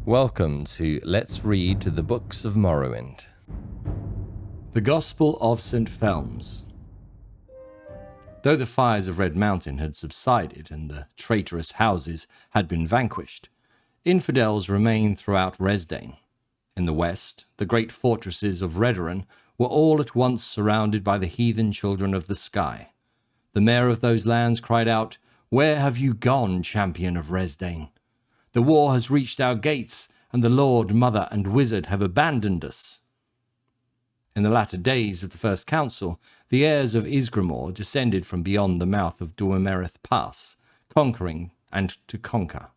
Welcome to Let's Read the Books of Morrowind. The Gospel of St. Felms. Though the fires of Red Mountain had subsided and the traitorous houses had been vanquished, infidels remained throughout Resdayn. In the west, the great fortresses of Redoran were all at once surrounded by the heathen children of the sky. The mayor of those lands cried out, "Where have you gone, champion of Resdayn? The war has reached our gates, and the Lord, Mother, and Wizard have abandoned us." In the latter days of the First Council, the heirs of Ysgramor descended from beyond the mouth of Duamerith Pass, conquering and to conquer.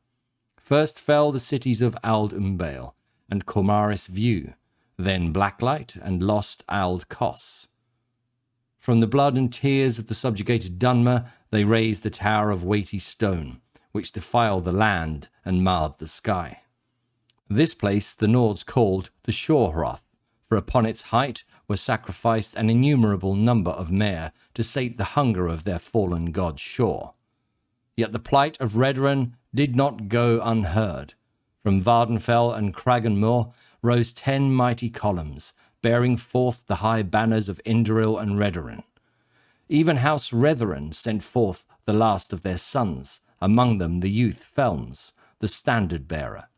First fell the cities of Ald Umbail and Cormaris View, then Blacklight and Lost Ald Kos. From the blood and tears of the subjugated Dunmer, they raised the Tower of Weighty Stone, which defiled the land and marred the sky. This place the Nords called the Shorehroth, for upon its height were sacrificed an innumerable number of mare to sate the hunger of their fallen god Shor. Yet the plight of Redoran did not go unheard. From Vardenfell and Cragganmore rose 10 mighty columns, bearing forth the high banners of Indoril and Redoran. Even House Redoran sent forth the last of their sons, among them the youth Felms, the standard-bearer.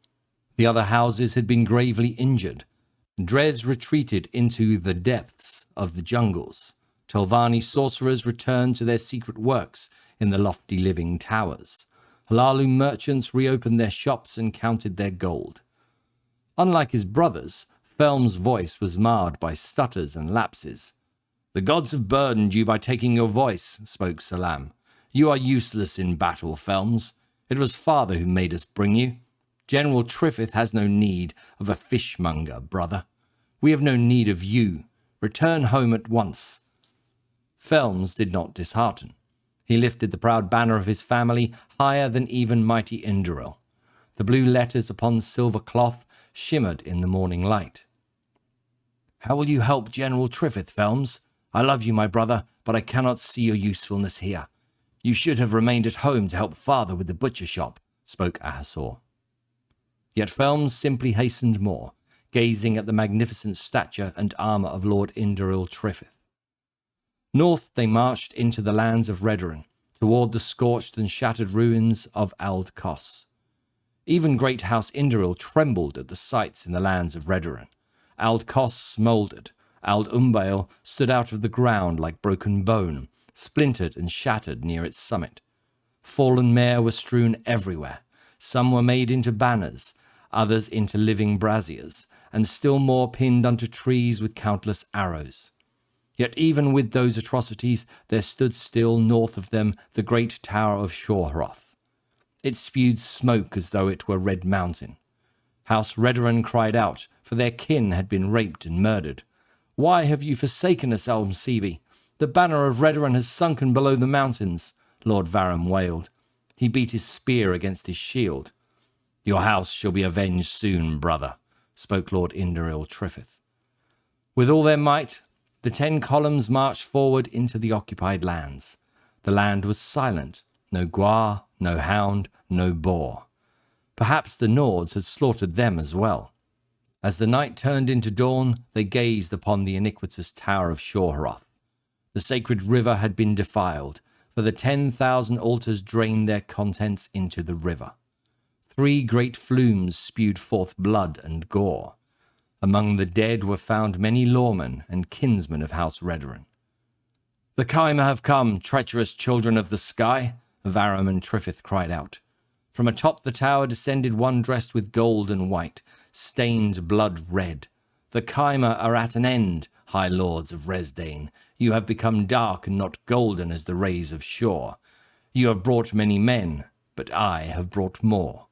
The other houses had been gravely injured. Dres retreated into the depths of the jungles. Telvanni sorcerers returned to their secret works in the lofty living towers. Hlaalu merchants reopened their shops and counted their gold. Unlike his brothers, Felms' voice was marred by stutters and lapses. "The gods have burdened you by taking your voice," spoke Salam. "You are useless in battle, Felms. It was Father who made us bring you. General Triffith has no need of a fishmonger, brother. We have no need of you. Return home at once." Felms did not dishearten. He lifted the proud banner of his family higher than even mighty Indoril. The blue letters upon silver cloth shimmered in the morning light. "How will you help General Triffith, Felms? I love you, my brother, but I cannot see your usefulness here. You should have remained at home to help Father with the butcher shop," spoke Ahasor. Yet Felms simply hastened more, gazing at the magnificent stature and armour of Lord Indoril Triffith. North they marched into the lands of Redoran, toward the scorched and shattered ruins of Ald Kos. Even great House Indoril trembled at the sights in the lands of Redoran. Ald Kos smouldered. Ald Umbail stood out of the ground like broken bone, splintered and shattered near its summit. Fallen mare were strewn everywhere. Some were made into banners, others into living braziers, and still more pinned unto trees with countless arrows. Yet even with those atrocities, there stood still north of them the great tower of Shorehroth. It spewed smoke as though it were Red Mountain. House Redoran cried out, for their kin had been raped and murdered. "Why have you forsaken us, Almsevi? The banner of Redoran has sunken below the mountains," Lord Varam wailed. He beat his spear against his shield. "Your house shall be avenged soon, brother," spoke Lord Indoril Triffith. With all their might, the 10 columns marched forward into the occupied lands. The land was silent. No guar, no hound, no boar. Perhaps the Nords had slaughtered them as well. As the night turned into dawn, they gazed upon the iniquitous tower of Shorehroth. The sacred river had been defiled, for the 10,000 altars drained their contents into the river. 3 great flumes spewed forth blood and gore. Among the dead were found many lawmen and kinsmen of House Redoran. "The Kaimer have come, treacherous children of the sky," Varam and Triffith cried out. From atop the tower descended one dressed with gold and white, stained blood red. "The Kaimer are at an end, high lords of Resdayn. You have become dark and not golden as the rays of Shor. You have brought many men, but I have brought more."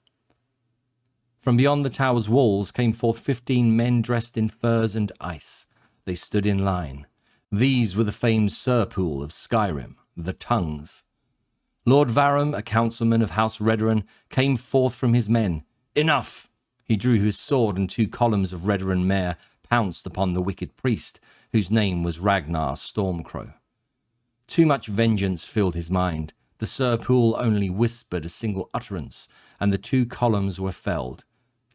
From beyond the tower's walls came forth 15 men dressed in furs and ice. They stood in line. These were the famed Serpool of Skyrim, the Tongues. Lord Varam, a councilman of House Redoran, came forth from his men. "Enough!" He drew his sword, and 2 columns of Redoran mare pounced upon the wicked priest, whose name was Ragnar Stormcrow. Too much vengeance filled his mind. The Serpool only whispered a single utterance, and the 2 columns were felled.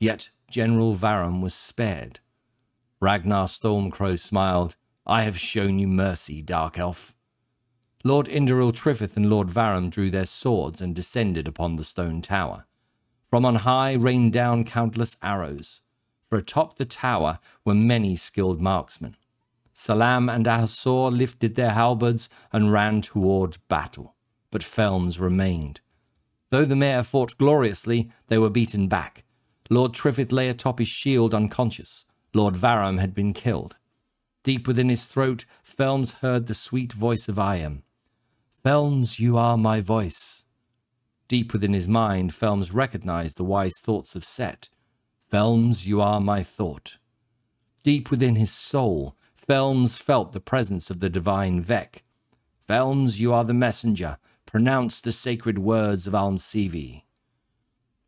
Yet General Varum was spared. Ragnar Stormcrow smiled. I have shown you mercy, Dark Elf. Lord Inderil Trifith and Lord Varum drew their swords and descended upon the stone tower. From on high rained down countless arrows, for atop the tower were many skilled marksmen. Salam and Ahasor lifted their halberds and ran toward battle, but Felms remained. Though the mayor fought gloriously, they were beaten back. Lord Trifith lay atop his shield unconscious. Lord Varum had been killed. Deep within his throat, Felms heard the sweet voice of Iam. Felms, you are my voice. Deep within his mind, Felms recognized the wise thoughts of Set. Felms, you are my thought. Deep within his soul, Felms felt the presence of the divine Vec. Felms, you are the messenger. Pronounce the sacred words of Almsivi.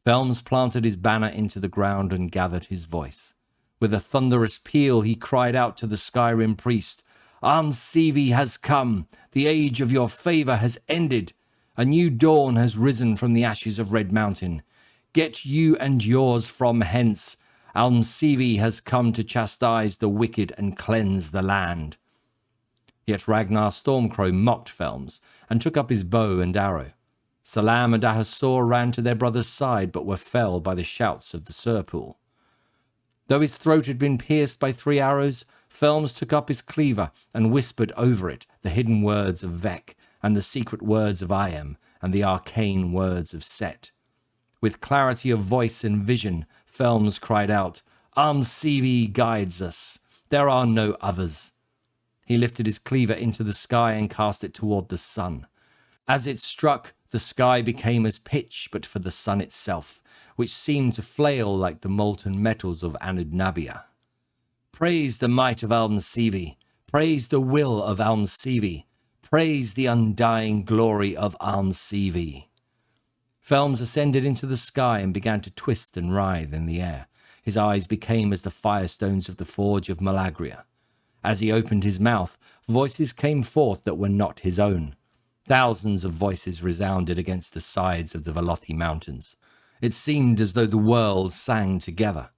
Felms planted his banner into the ground and gathered his voice. With a thunderous peal, he cried out to the Skyrim priest, Almsivi has come. The age of your favor has ended. A new dawn has risen from the ashes of Red Mountain. Get you and yours from hence. Almsivi has come to chastise the wicked and cleanse the land. Yet Ragnar Stormcrow mocked Felms and took up his bow and arrow. Salam and Ahasor ran to their brother's side but were felled by the shouts of the Serpool. Though his throat had been pierced by 3 arrows, Felms took up his cleaver and whispered over it the hidden words of Vec and the secret words of Iam and the arcane words of Set. With clarity of voice and vision, Felms cried out, Almsivi guides us. There are no others. He lifted his cleaver into the sky and cast it toward the sun. As it struck, the sky became as pitch but for the sun itself, which seemed to flail like the molten metals of Anudnabia. Praise the might of Almsivi. Praise the will of Almsivi. Praise the undying glory of Almsivi. Felms ascended into the sky and began to twist and writhe in the air. His eyes became as the firestones of the forge of Malagria. As he opened his mouth, voices came forth that were not his own. Thousands of voices resounded against the sides of the Velothi Mountains. It seemed as though the world sang together.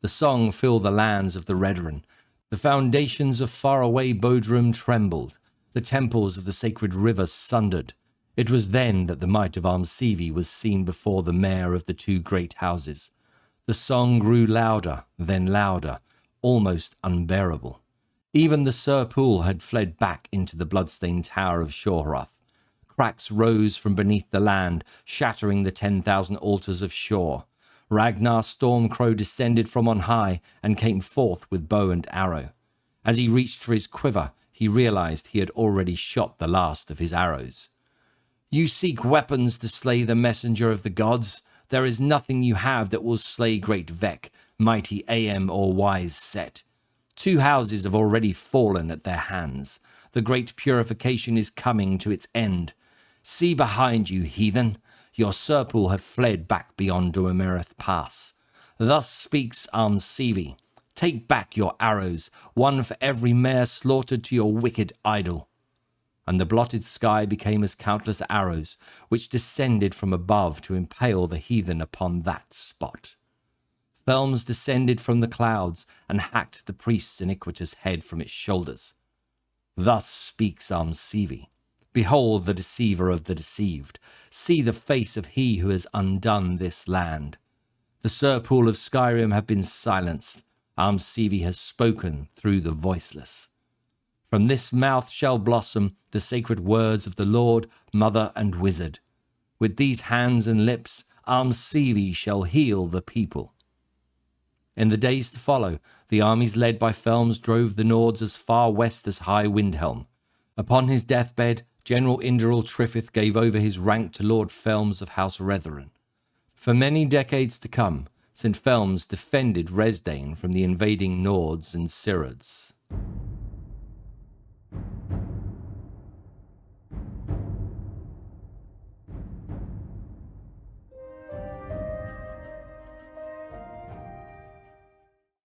The song filled the lands of the Redren. The foundations of faraway Bodrum trembled. The temples of the sacred river sundered. It was then that the might of Almsivi was seen before the mayor of the 2 great houses. The song grew louder, then louder, almost unbearable. Even the Serpool had fled back into the bloodstained tower of Shorroth. Cracks rose from beneath the land, shattering the 10,000 altars of Shor. Ragnar Stormcrow descended from on high and came forth with bow and arrow. As he reached for his quiver, he realized he had already shot the last of his arrows. You seek weapons to slay the messenger of the gods. There is nothing you have that will slay great Vec, mighty Am or wise Set. 2 houses have already fallen at their hands. The great purification is coming to its end. See behind you, heathen. Your Serpool have fled back beyond Duamerith Pass. Thus speaks Almsivi. Take back your arrows, one for every mare slaughtered to your wicked idol. And the blotted sky became as countless arrows, which descended from above to impale the heathen upon that spot. Felms descended from the clouds and hacked the priest's iniquitous head from its shoulders. Thus speaks Almsivi. Behold the deceiver of the deceived. See the face of he who has undone this land. The Serpool of Skyrim have been silenced. Almsivi has spoken through the voiceless. From this mouth shall blossom the sacred words of the Lord, Mother, and Wizard. With these hands and lips, Almsivi shall heal the people. In the days to follow, the armies led by Felms drove the Nords as far west as High Windhelm. Upon his deathbed, General Inderil Trifith gave over his rank to Lord Felms of House Retherin. For many decades to come, St. Felms defended Resdane from the invading Nords and Sirids.